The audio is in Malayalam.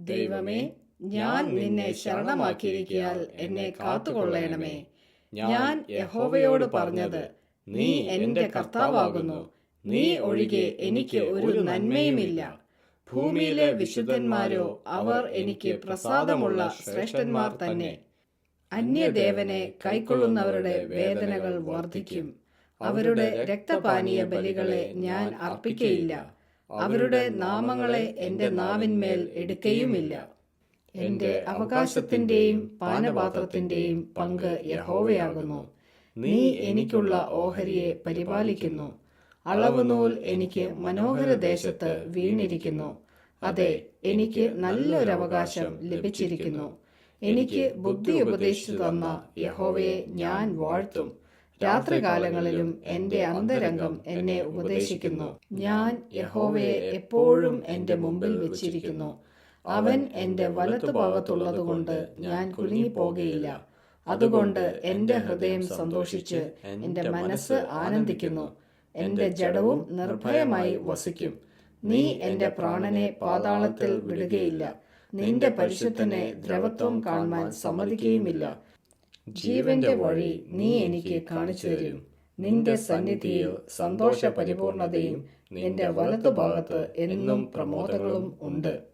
ദൈവമേ, ഞാൻ നിന്നെ ശരണമാക്കിയിരിക്കയാൽ എന്നെ കാത്തുകൊള്ളണമേ. ഞാൻ യഹോവയോട് പറഞ്ഞത്, നീ എന്റെ കർത്താവാകുന്നു, നീ ഒഴികെ എനിക്ക് ഒരു നന്മയുമില്ല. ഭൂമിയിലെ വിശുദ്ധന്മാരോ അവർ എനിക്ക് പ്രസാദമുള്ള ശ്രേഷ്ഠന്മാർ തന്നെ. അന്യദേവനെ കൈക്കൊള്ളുന്നവരുടെ വേദനകൾ വർദ്ധിക്കും. അവരുടെ രക്തപാനീയ ബലികളെ ഞാൻ അർപ്പിക്കയില്ല. അവരുടെ നാമങ്ങളെ എന്റെ നാവിന്മേൽ എടുക്കയുമില്ല. എന്റെ അവകാശത്തിന്റെയും പാനപാത്രത്തിന്റെയും പങ്ക് യഹോവയാകുന്നു. നീ എനിക്കുള്ള ഓഹരിയെ പരിപാലിക്കുന്നു. അളവുനൂൽ എനിക്ക് മനോഹര ദേശത്ത് വീണിരിക്കുന്നു. അതെ, എനിക്ക് നല്ലൊരവകാശം ലഭിച്ചിരിക്കുന്നു. എനിക്ക് ബുദ്ധി ഉപദേശിച്ചു തന്ന യഹോവയെ ഞാൻ വാഴ്ത്തും. രാത്രികാലങ്ങളിലും എന്റെ അന്തരംഗം എന്നെ ഉപദേശിക്കുന്നു. ഞാൻ യഹോവയെ എപ്പോഴും എന്റെ മുമ്പിൽ വെച്ചിരിക്കുന്നു. അവൻ എന്റെ വലത്തുഭാഗത്തുള്ളതുകൊണ്ട് ഞാൻ കുലുങ്ങിപ്പോകയില്ല. അതുകൊണ്ട് എന്റെ ഹൃദയം സന്തോഷിച്ച് എന്റെ മനസ്സ് ആനന്ദിക്കുന്നു. എന്റെ ജഡവും നിർഭയമായി വസിക്കും. നീ എന്റെ പ്രാണനെ പാതാളത്തിൽ വിടുകയില്ല. നിന്റെ പരിശുദ്ധനെ ദ്രവത്വം കാണുവാൻ സമ്മതിക്കുകയുമില്ല. ജീവന്റെ വഴി നീ എനിക്ക് കാണിച്ചു തരും. നിന്റെ സന്നിധിയിൽ സന്തോഷ പരിപൂർണതയും നിന്റെ വലതുഭാഗത്ത് എന്നും പ്രമോദങ്ങളും ഉണ്ട്.